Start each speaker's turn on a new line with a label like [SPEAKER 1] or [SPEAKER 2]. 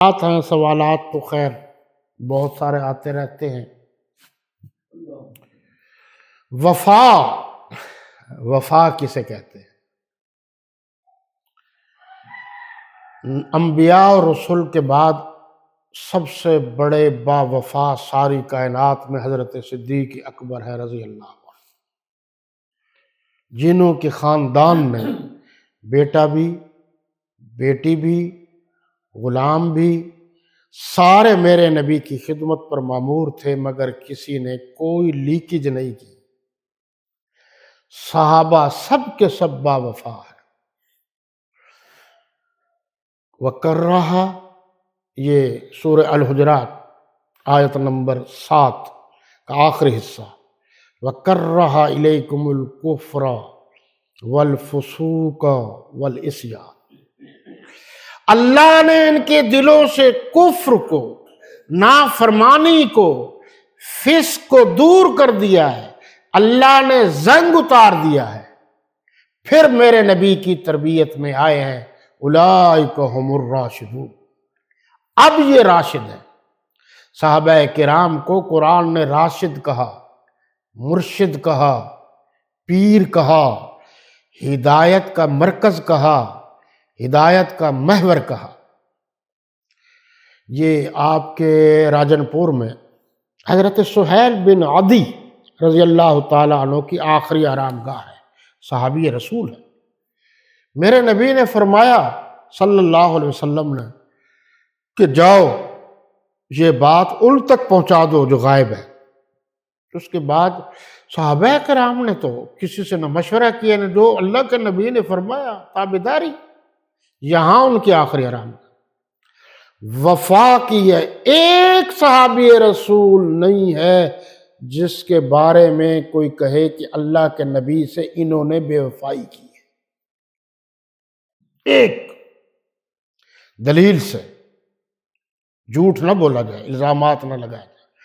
[SPEAKER 1] بات ہیں سوالات تو خیر بہت سارے آتے رہتے ہیں۔ وفا، وفا کسے کہتے ہیں؟ انبیاء اور رسول کے بعد سب سے بڑے با وفا ساری کائنات میں حضرت صدیق اکبر ہے رضی اللہ عنہ، جنہوں کے خاندان میں بیٹا بھی، بیٹی بھی، غلام بھی سارے میرے نبی کی خدمت پر مامور تھے، مگر کسی نے کوئی لیکیج نہیں کی۔ صحابہ سب کے سب با وفا ہے۔ وَكَرَّهَ، یہ سورہ الحجرات آیت نمبر 7 کا آخری حصہ، وَكَرَّهَ إِلَيْكُمُ الْكُفْرَ وَالْفُسُوقَ وَالْعِصْيَانَ، اللہ نے ان کے دلوں سے کفر کو، نافرمانی کو، فسق کو دور کر دیا ہے، اللہ نے زنگ اتار دیا ہے، پھر میرے نبی کی تربیت میں آئے ہیں، اولئک ھم الراشدون، اب یہ راشد ہیں۔ صحابہ کرام کو قرآن نے راشد کہا، مرشد کہا، پیر کہا، ہدایت کا مرکز کہا، ہدایت کا محور کہا۔ یہ آپ کے راجن پور میں حضرت سہیل بن عدی رضی اللہ تعالیٰ عنہ کی آخری آرام گاہ ہے، صحابی رسول ہے۔ میرے نبی نے فرمایا صلی اللہ علیہ وسلم نے کہ جاؤ یہ بات ان تک پہنچا دو جو غائب ہے۔ اس کے بعد صحابہ کرام نے تو کسی سے نہ مشورہ کیا، نہ جو اللہ کے نبی نے فرمایا تابعداری، یہاں ان کی آخری آرام گاہ۔ وفا کی ہے، ایک صحابی رسول نہیں ہے جس کے بارے میں کوئی کہے کہ اللہ کے نبی سے انہوں نے بے وفائی کی ہے، ایک دلیل سے، جھوٹ نہ بولا جائے، الزامات نہ لگائے جائے۔